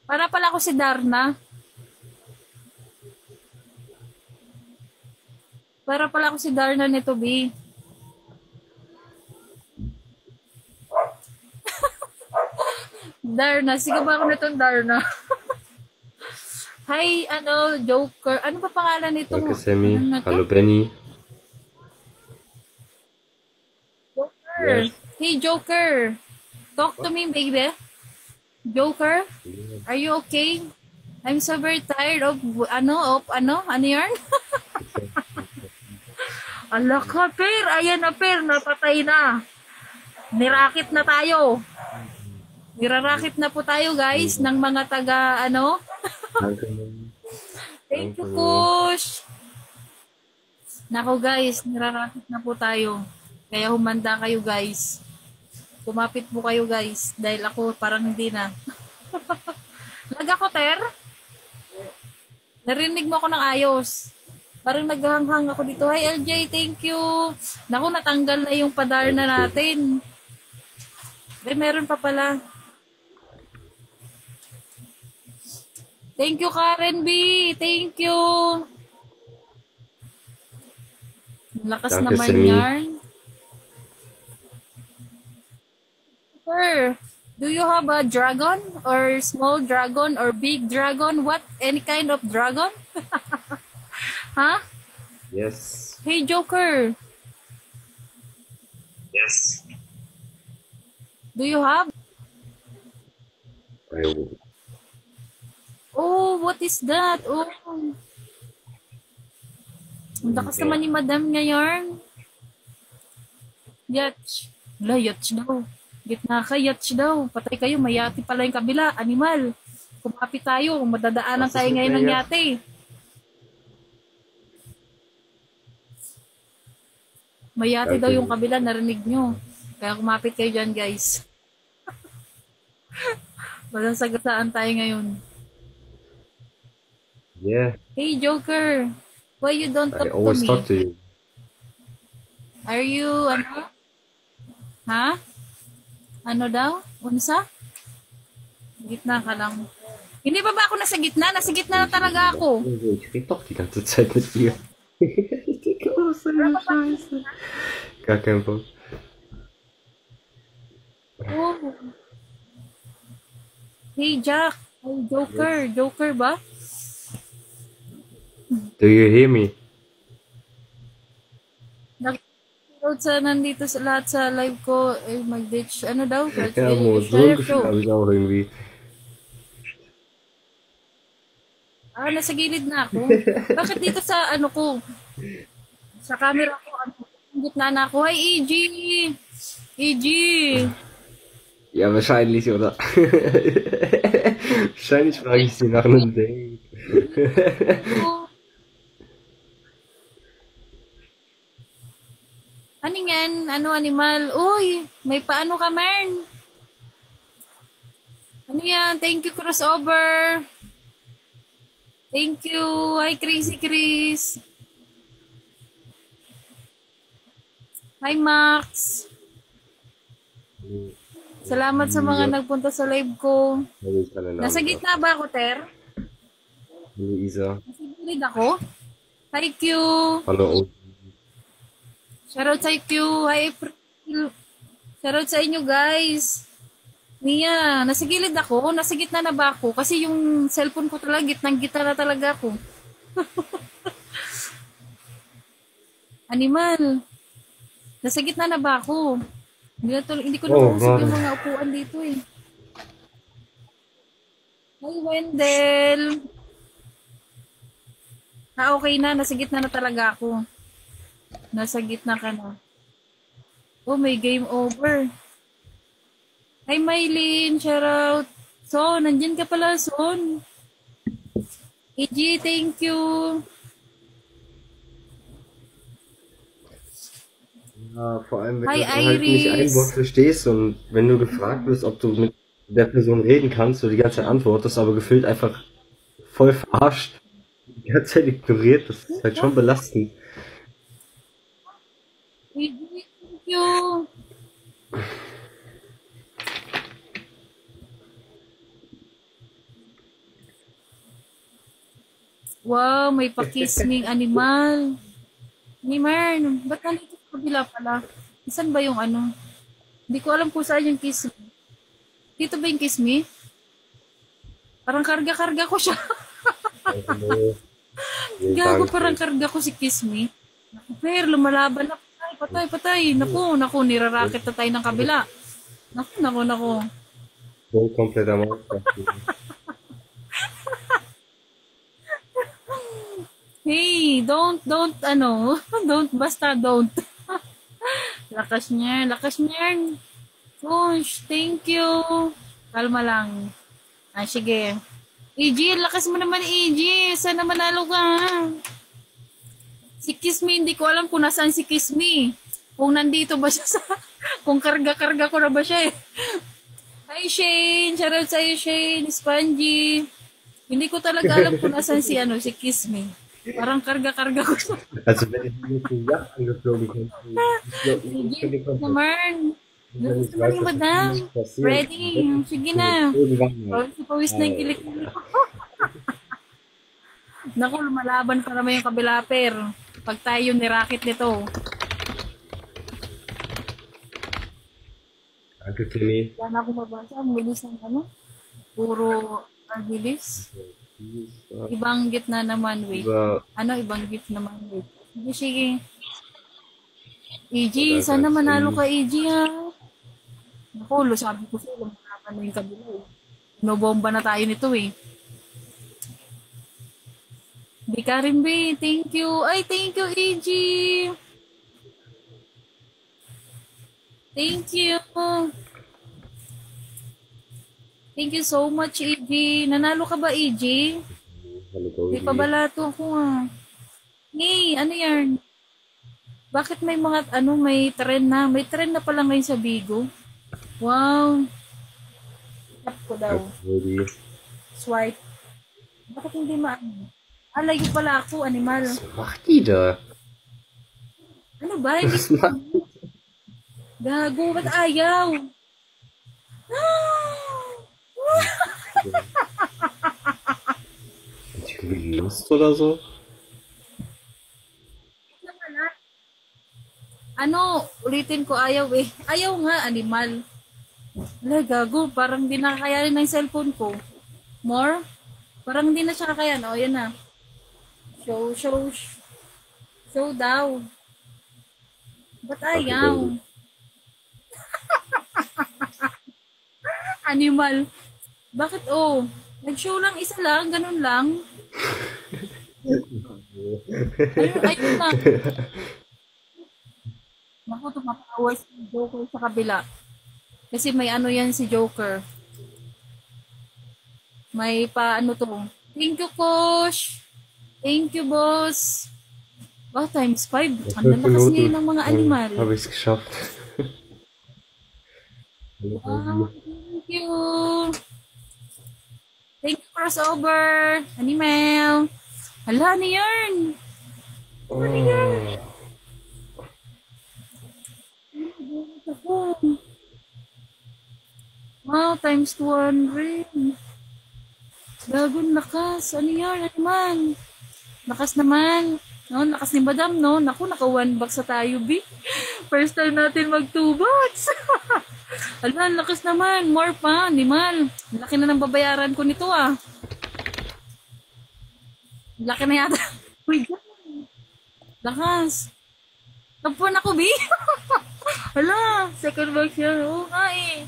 Para pala ako si Darna. Para pala ako si Darna nito, B. Darna. Sige ba ako nitong Darna? Hi, ano, Joker. Ano pa pangalan Danke, nitong, ano Sammy. na to? Hallo, Benny. Joker. Yes. Hey, Joker. Talk to What? me, baby. Joker, Yeah. are you okay? I'm so very tired of, ano yarn? Ala ka, Per. Ayan na, Per. Napatay na. Nirakit na tayo. Nirarakit na po tayo, guys, ng mga taga, ano? Danke. Thank you, Danke. Kush. Nako, guys. Nirarakit na po tayo. Kaya humanda kayo, guys. Kumapit po kayo, guys. Dahil ako parang hindi na. Lag ako, Ter. Narinig mo ako ng ayos. Parang naghanghang ako dito. Hi, LJ. Thank you. Naku, natanggal na yung padar na Dankeschön. natin. Meron pa pala. Thank you, Karen B. Thank you. Lakas Danke, naman Sammy. yarn. Sir, do you have a dragon or small dragon or big dragon? What? Any kind of dragon? Huh? Yes. Hey, Joker. Yes. Do you have? I Oh, what is that? Oh, ang lakas naman ni Madam ngayon. Yatch. Wala, yatch daw. Gitna ka, yatch daw. Patay kayo, mayati pala yung kabila. Animal. Kumapit tayo. Madadaanan Was ist tayo mit ngayon der ng jetzt? yate. Mayati daw yung Danke. kabila, narinig nyo. Kaya kumapit kayo dyan, guys. Walang sagasaan tayo ngayon. Yeah. Hey, Joker. Why you don't I talk to always talk me? to you. Are you, ano? Ha? Ano daw? Unsa? Gitna ka lang. Hindi pa ba ako nasa gitna? Nasa gitna na talaga ako. Ich rede doch die ganze Zeit mit dir. Ich denke, oh, so Wala eine pa ba? Scheiße. Gar kein Bock. Oh. Hey, Jack. Hey, Joker. Yes. Joker ba? Do you hear me? Nag-load sa nandito sa lahat sa live ko. Eh, mag-ditch. Ano daw? Ja, Mo, so ein Share Gefühl show. habe ich auch irgendwie. Ah, nasa gilid na ako. Bakit dito sa ano ko? Sa camera ko, ano, gitna na ako. Hi, EG! EG! Ja, wahrscheinlich, oder? Wahrscheinlich frage ich sie nach einem Date. Oh, ano yan? Ano, animal? Uy, may paano ka, man? Ano yan? Thank you, crossover. Thank you. Hi, Crazy Chris. Hi, Max. Salamat sa mga Ja, nagpunta sa live ko. habe ich deinen Nasa Namen gesagt. gitna ba ako, Ter? Luisa. Nasa gilid ako? Hi, Q. Hallo. Shoutout sa Q. Hi, April. Shoutout sa inyo, guys. Mia, nasa gilid ako. Nasa gitna na ba ako? Kasi yung cellphone ko talaga, gitnang-gitna na talaga ako. Animal. Nasa gitna na ba ako? Hindi ko na Oh mausap yung Mann. mga upuan dito eh. Hi, Wendell. Ah, okay na. Nasa gitna na talaga ako. Nasa gitna ka na. Oh, may game over. Hi, Mylene. Shoutout. Son, nandyan ka pala, Son. EG, thank you. Ja, vor allem, wenn Hi, du dann halt nicht ein Wort Iris. verstehst und wenn du gefragt wirst, ob du mit der Person reden kannst, du die ganze Zeit antwortest, aber gefühlt einfach voll verarscht, die ganze Zeit ignoriert, das ist halt schon belastend. EG, thank you. Wow, may pakisming animal. Animal, ba't nandito sa kabila pala? Saan ba yung ano? Hindi ko alam kung saan yung kiss me. Dito ba yung kiss me? Parang karga-karga ko siya. Also, will Gago, sagen, parang karga ko si kiss me. Naku, Per, lumalaban na. Patay, patay, patay. Naku, nirarakit na tayo ng kabila. Naku. so kompletter Monster. Hey, don't, don't, basta don't. Lakas niya, lakas niya. Gosh, thank you. Kalma lang. Ah, sige. EG, lakas mo naman, EG. Sana manalo ka. Si Kiss Me, hindi ko alam kung nasaan si Kiss Me. Kung nandito ba siya sa... Kung karga-karga ko na ba siya eh. Hi, Shane. Shoutout sa'yo, Shane. Spongy. Hindi ko talaga alam kung nasaan si, si Kiss Me. Parang karga-karga ko siya. Also wenn ich nur zur Yacht angeflogen bin, ich Sige, bin naman. wenn ich Gusto mo weiß, rin, dass madam? nicht passiert, Ready? Sige na. irgendwann mal. Pawis na yung kilikili ko. Naku, lumalaban pa naman yung kabila, Per. Pag tayo yung nirakit nito. Danke, Timmy. Wala na akong mabasa. Ang bilis ng ano. Puro ang bilis. Ibang gitna naman, wait. Über Ibang gitna naman, wait. Sige. EG, sana manalo ka, EG, ha? Naku, sabi ko sa'yo, lumalaban na yung kabila, eh. Nobomba na tayo nito, eh. Di ka rin, be. Thank you. Ay, thank you, EG. Thank you. Thank you so much, EG. Nanalo ka ba, EG? Di pa balato ako, ah. Hey, ano yan? Bakit may mga, may trend na? May trend na pala ngayon sa Bigo. Wow. Tap ko daw. Rudi. Swipe. Bakit hindi layo pala ako, animal. Was macht die da? Ano ba? Hindi Was macht die? gago. Ba't ayaw? Hat die irgendwie Lust oder so? Ulitin ko ayaw eh. Ayaw nga, animal. Wala, gago. Parang di nakakayanin ng cellphone ko. More? Parang di na siya kakayan. O, yan na. Show daw. Ba't ayaw? Animal. Bakit nag-show lang, isa lang, ganun lang. Ayun lang. Naku, tumatawa si Joker sa kabila. Kasi may yan si Joker. May to. Thank you, Coach. Thank you, boss. Oh, times 5. Ang lalakas ngayon ng mga animal. Habe ich es geschafft. Wow, thank you. Thank you, crossover. Animal. Hala, ano yan? Wow, times 200. Gagon, lakas. Ano yan, animal? Lakas naman. No, lakas ni Madam, no? Naku, naka 1 box sa tayo, B. First time natin mag 2 box. Ala, lakas naman. More pa, animal. Laki na ng babayaran ko nito, ah. Laki na yata. Uy, lakas. Tapuan ako, B. Hala, second box yan. Oo nga, eh.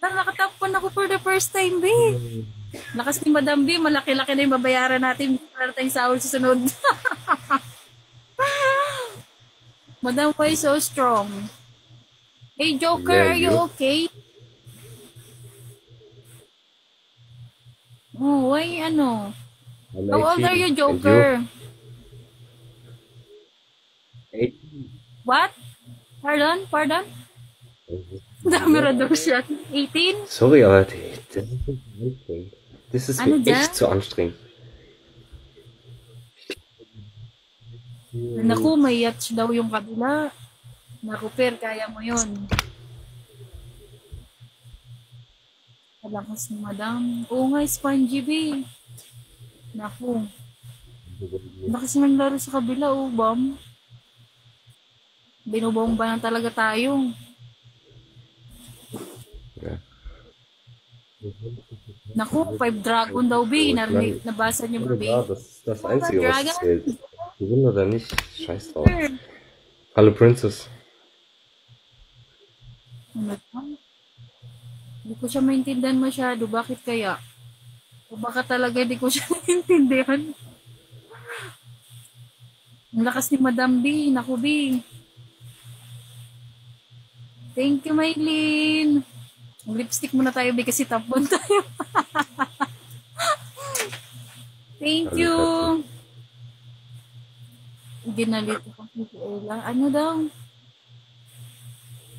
Tara, nakatapuan ako for the first time, B. Lakas ni Madam B, malaki-laki na yung babayaran natin para tayong sahod sa sunod. Madam, why so strong? Hey, Joker, Yeah, are you you? okay? Oh, why, How old are you, Joker? 8. What? Pardon? Dami radar siya. 18? Sorry, aber das ist zu anstrengend. Das ist Ano mir dyan? echt zu anstrengend. Naku, may yachts daw yung kabila. Naku, Per, kaya mo yun. Kalakas ni Madam. Oo nga, Spongy B. Naku. Lakas ng laro sa kabila, oh, bam. Binobomba na talaga tayo. Ja. Naku, 5 Dragon daw, B. Nabasa niyo ba, B? Ja, das ist das Einzige, was Dragon. zählt. Gewinn oder nicht, scheiß drauf. Hallo Princess. Ano to? Hindi ko siya maintindihan masyado. Bakit kaya? O baka talaga hindi ko siya maintindihan. Ang lakas ni Madam B. Naku, B. Thank you, Maylin. Lipstick muna tayo, B, kasi top 1 tayo. Thank you. Ginalit ako si Ella. Ano daw?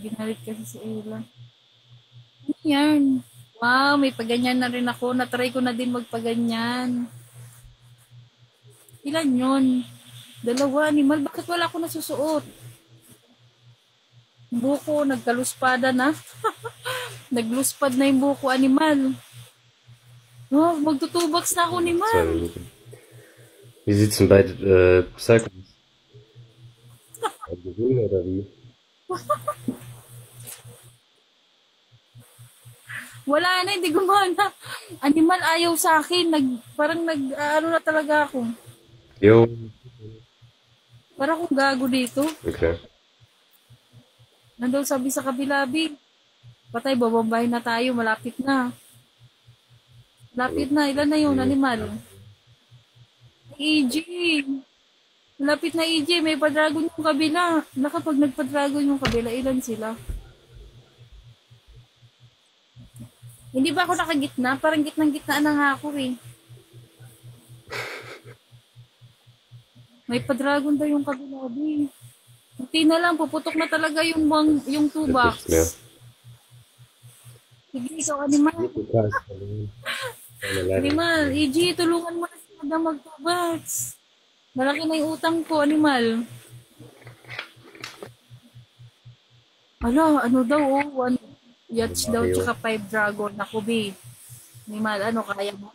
Ginalit kasi si Ella. Ano yan? Wow, may paganyan na rin ako. Natry ko na din magpaganyan. Ilan yun? 2, animal. Bakit wala ako nasusuot? Buko, nagkaluspada na. Nagluspad na yung buko, animal. Oh, magtutubaks na ako, animal. 2 Minuten. Wie sieht's denn bei Cyclops? Gewinn oder wie? Wala na, hindi gumana. Animal, ayaw sa akin. Parang ano na talaga ako. Jo. Parang akong gago dito. Okay. Nandun sabi sa kabilabi. Patay, babambahin na tayo. Malapit na. Malapit na. Ilan na yun, animal? EG. Malapit na EG. May pa-dragon yung kabila. Nakapag nagpa-dragon yung kabila, ilan sila? Hindi ba ako nakagitna? Parang gitnang-gitnaan na nga ako eh. May pa-dragon daw yung kabilabi. Hindi na lang, puputok na talaga yung 2 box. Sige, ikaw, animal. Animal, EG, tulungan mo na si Madam mag-2 box. Malaki na yung utang ko, animal. Ano daw, oh, 1 yachts daw, tsaka 5 dragon. Ako, B. Animal, ano, kaya mo?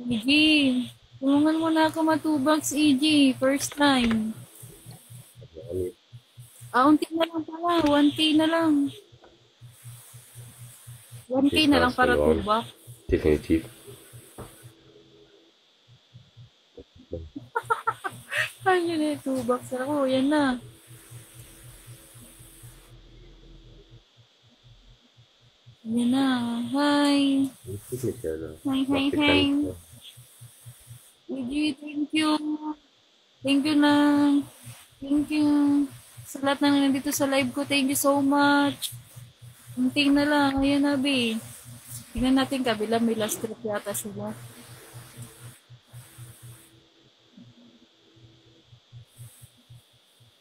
EG, tulungan mo na ako ma-2 box, EG. First time. Unti na lang pala. 1K na lang. 1K na lang para 2 box. Definitiv. Ano na yung 2 box ako? Yan na. Yan na. Hi. Hi. EG, thank you. Thank you na. Thank you. Sa lahat na nandito sa live ko, thank you so much. Unting na lang. Ayan na, B. Tingnan natin kabila. May last trip yata sila.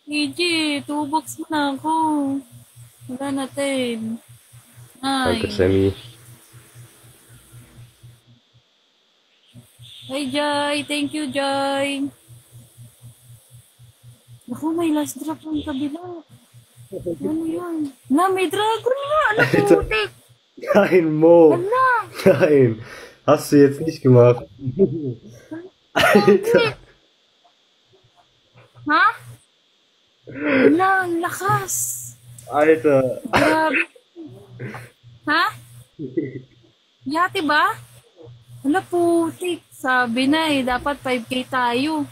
EG, 2 box mo na ako. Wala natin. Hi. Danke, Sammy. Hi, Jai. Thank you, Jai. Naku, may last drop ng kabila. Ano yan? Na, may dragon nga. Ano putik? Nein, Mo. Ano? Nein. Hast du jetzt nicht gemacht. Alter. Ha? Wala, ang lakas. Alter. Grabe. Ha? Yati ba? Wala putik. Sabi na eh, dapat 5K tayo.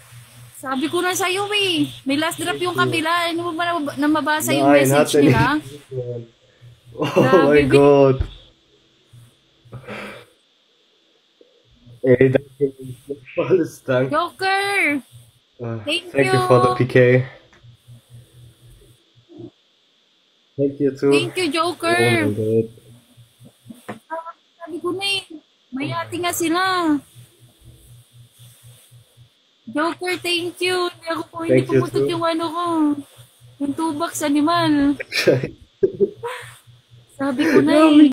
Sabi ko na sa'yo eh. May last drop yung kabila. Ano mo ba na mabasa yung Nein, hat message er nila? nicht. Oh Grabe, mein Vic. Gott. Ey, danke. Volles Dank. Joker! Thank Thank you for the you. PK. Thank you too. Thank you, Oh Joker! mein Gott. Sabi ko na eh. Mayati nga sila. Joker, thank you. Hindi Thank you pumutok too. yung ano ko. Yung 2 box animal. Sabi ko na eh.